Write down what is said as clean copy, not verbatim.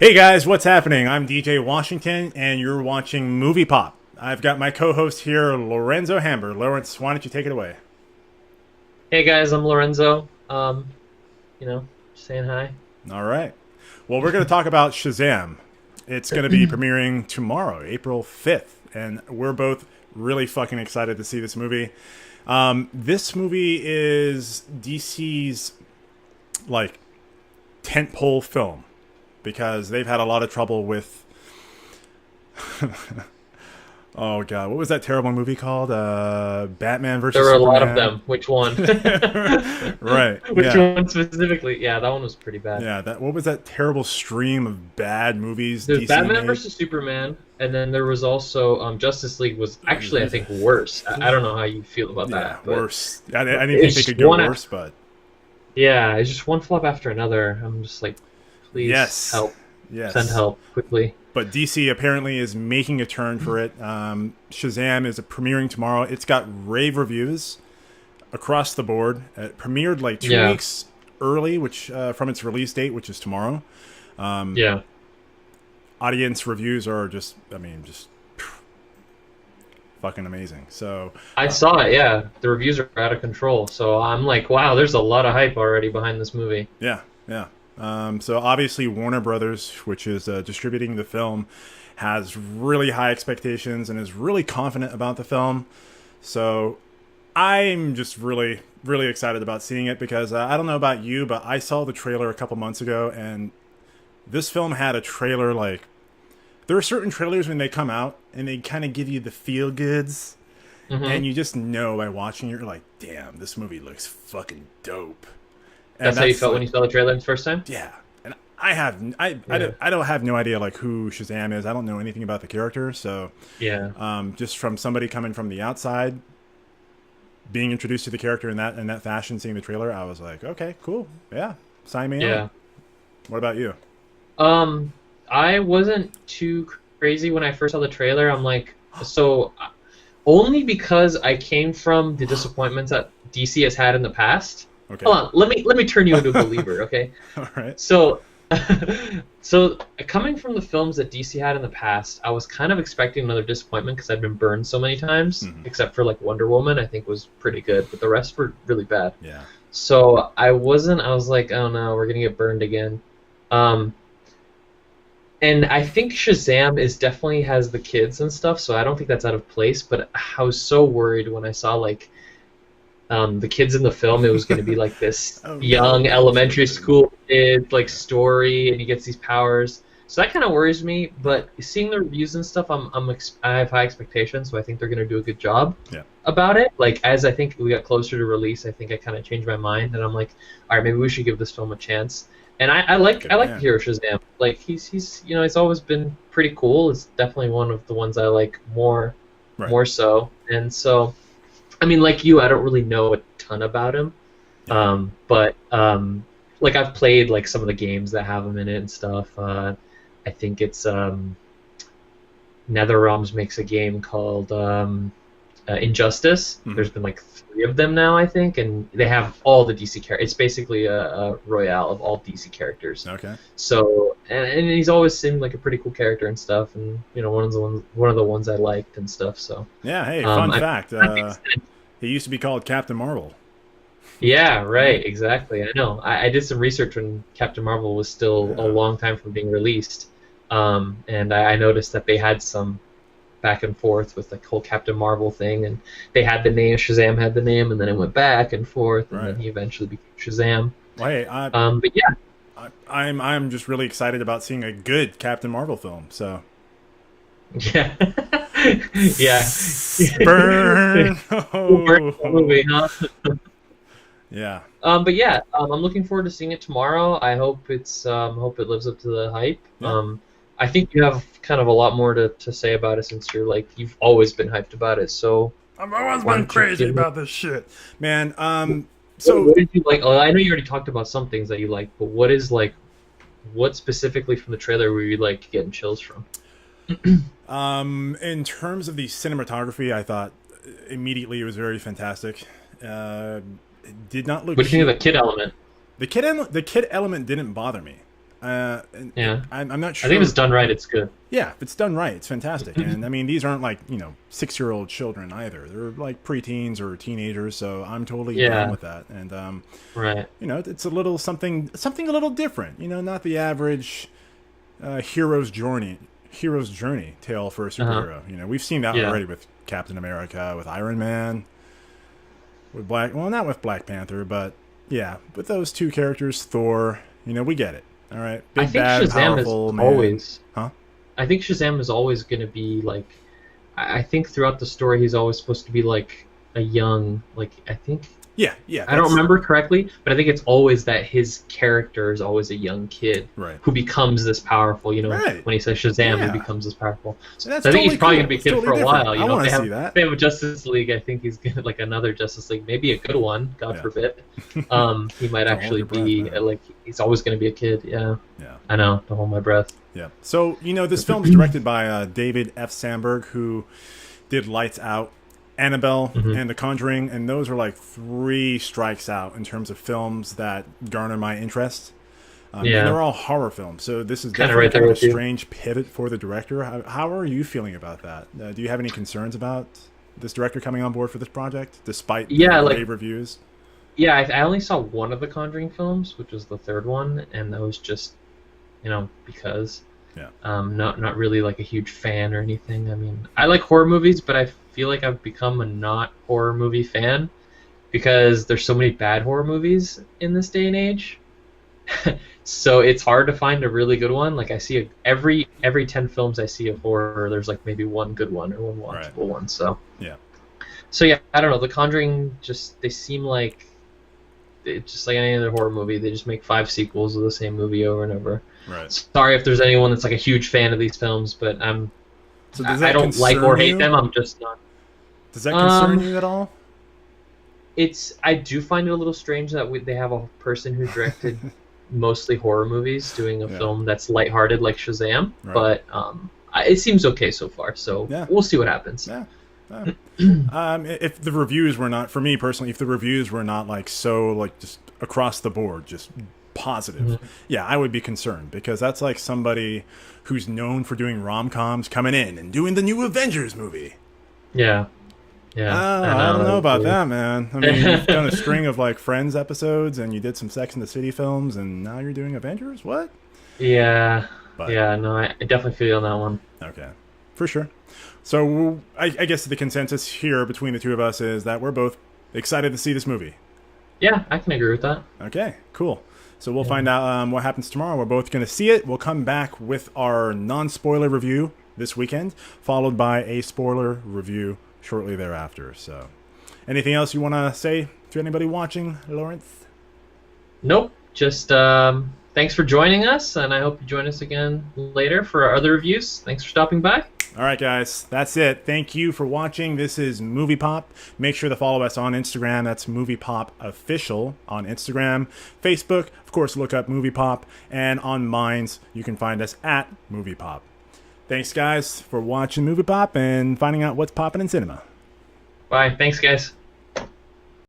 Hey guys, what's happening? I'm DJ Washington, and you're watching Movie Pop. I've got my co-host here, Lorenzo Hamber. Lawrence, why don't you take it away? Hey guys, I'm Lorenzo. Saying hi. All right. Well, we're going to talk about Shazam. It's going to be premiering tomorrow, April 5th, and we're both really fucking excited to see this movie. This movie is DC's, tentpole film because they've had a lot of trouble with... Oh god, what was that terrible movie called? Batman versus There were a Superman. lot of them. Which one? Right. Which yeah. one specifically? Yeah, that one was pretty bad. Yeah, what was that terrible stream of bad movies There's DC Batman made? versus Superman, and then there was also Justice League was actually, I think, worse. I don't know how you feel about Yeah, that. But worse. I didn't think they could go worse, but... yeah, it's just one flop after another. I'm just like, please help. Yes. Send help quickly. But DC apparently is making a turn for it. Shazam is premiering tomorrow. It's got rave reviews across the board. It premiered like 2 weeks early, which from its release date, which is tomorrow. Audience reviews are just fucking amazing. So I saw it. Yeah, the reviews are out of control. So I'm like, wow, there's a lot of hype already behind this movie. Yeah. So obviously Warner Brothers, which is distributing the film, has really high expectations and is really confident about the film. So I'm just really, really excited about seeing it because I don't know about you, but I saw the trailer a couple months ago, and this film had a trailer like... There are certain trailers when they come out and they kind of give you the feel-goods, and you just know by watching it, you're like, damn, this movie looks fucking dope. That's how you felt when you saw the trailer the first time? Yeah. And I don't have no idea like who Shazam is. I don't know anything about the character, so just from somebody coming from the outside, being introduced to the character in that fashion, seeing the trailer, I was like, okay, cool. Yeah. Sign me on. What about you? I wasn't too crazy when I first saw the trailer. I'm like, so only because I came from the disappointments that DC has had in the past. Okay. Hold on, let me turn you into a believer, okay? All right. So, so coming from the films that DC had in the past, I was kind of expecting another disappointment because I'd been burned so many times. Except for like Wonder Woman, I think was pretty good, but the rest were really bad. Yeah. So I was like, oh no, we're gonna get burned again. And I think Shazam definitely has the kids and stuff, so I don't think that's out of place. But I was so worried when I saw like the kids in the film. It was going to be like this young elementary school kid like story, and he gets these powers. So that kind of worries me. But seeing the reviews and stuff, I have high expectations, so I think they're going to do a good job about it. Like as I think we got closer to release, I think I kind of changed my mind, and I'm like, all right, maybe we should give this film a chance. And I like the hero Shazam. Like he's he's always been pretty cool. It's definitely one of the ones I like more so. And so, I mean, like you, I don't really know a ton about him. But like I've played like some of the games that have him in it and stuff. I think it's NetherRealms makes a game called Injustice. There's been like 3 of them now, I think, and they have all the DC characters. It's basically a royale of all DC characters. Okay. So and he's always seemed like a pretty cool character and stuff, and one of the ones I liked and stuff. So yeah. Hey, fun fact. He used to be called Captain Marvel. Yeah. Right. Exactly. I know. I did some research when Captain Marvel was still a long time from being released, and I noticed that they had some back and forth with the whole Captain Marvel thing, and they had the name, Shazam had the name, and then it went back and forth, and then he eventually became Shazam. Well, hey, but yeah, I'm just really excited about seeing a good Captain Marvel film. So yeah, yeah, burn, burn movie, huh? Yeah. But yeah, I'm looking forward to seeing it tomorrow. I hope it lives up to the hype. Yeah. I think you have kind of a lot more to say about it since you've always been hyped about it. So I've always been crazy about this shit, man. So what did you like? Oh, I know you already talked about some things that you like, but what specifically from the trailer were you like getting chills from? In terms of the cinematography, I thought immediately it was very fantastic. It did not look. What do you think of the kid element? The kid element didn't bother me. Yeah. I'm not sure. I think if it's done right, it's good. Yeah, if it's done right, it's fantastic. And I mean, these aren't like 6-year-old children either. They're like preteens or teenagers. So I'm totally down with that. And Right. it's a little something a little different. Not the average hero's journey tale for a superhero. We've seen that already with Captain America, with Iron Man, with not with Black Panther, but yeah, with those two characters, Thor. We get it. All right, big, I think bad, Shazam powerful is man. always. Huh? I think Shazam is always going to be like. I think throughout the story, he's always supposed to be like a young, like I think. Yeah. I don't remember correctly, but I think it's always that his character is always a young kid who becomes this powerful. When he says Shazam, he becomes this powerful. So I think he's probably going to be a kid for a while. I want to see that. They have a Justice League. I think he's going to like another Justice League, maybe a good one. God forbid. He might actually be like he's always going to be a kid. Yeah. I know. Don't hold my breath. Yeah. So this film is directed by David F. Sandberg, who did Lights Out, Annabelle, and The Conjuring, and those are like 3 strikes out in terms of films that garner my interest. And they're all horror films, so this is definitely kind of a strange pivot for the director. How are you feeling about that? Do you have any concerns about this director coming on board for this project, despite the rave reviews? Yeah, I only saw one of the Conjuring films, which was the 3rd one, and that was just, because. Yeah. Not really like a huge fan or anything. I mean, I like horror movies, but I feel like I've become a not horror movie fan because there's so many bad horror movies in this day and age. So it's hard to find a really good one. Like I see every 10 films I see of horror, there's like maybe one good one or one watchable one. So yeah. So yeah, I don't know. The Conjuring they seem like it's just like any other horror movie. They just make 5 sequels of the same movie over and over. Right. Sorry if there's anyone that's like a huge fan of these films, but I don't like or hate them. I'm just not. Does that concern you at all? I do find it a little strange that they have a person who directed mostly horror movies doing a film that's lighthearted like Shazam, but it seems okay so far. So we'll see what happens. Yeah. If the reviews were not, for me personally, if the reviews were not like so like just across the board, just positive, I would be concerned, because that's like somebody who's known for doing rom-coms coming in and doing the new Avengers movie. Yeah. I don't know about that, man. I mean, you've done a string of like Friends episodes, and you did some Sex and the City films, and now you're doing Avengers. What? Yeah. No, I definitely feel you on that one. Okay, for sure. So I guess the consensus here between the two of us is that we're both excited to see this movie. Yeah, I can agree with that. Okay, cool. So we'll find out what happens tomorrow. We're both going to see it. We'll come back with our non-spoiler review this weekend, followed by a spoiler review shortly thereafter. So anything else you want to say to anybody watching, Lawrence? Nope. Just thanks for joining us, and I hope you join us again later for our other reviews. Thanks for stopping by. All right, guys, that's it. Thank you for watching. This is Movie Pop. Make sure to follow us on Instagram. That's Movie Pop Official on Instagram. Facebook, of course, look up Movie Pop. And on Minds, you can find us at Movie Pop. Thanks, guys, for watching Movie Pop and finding out what's popping in cinema. Bye. Thanks, guys.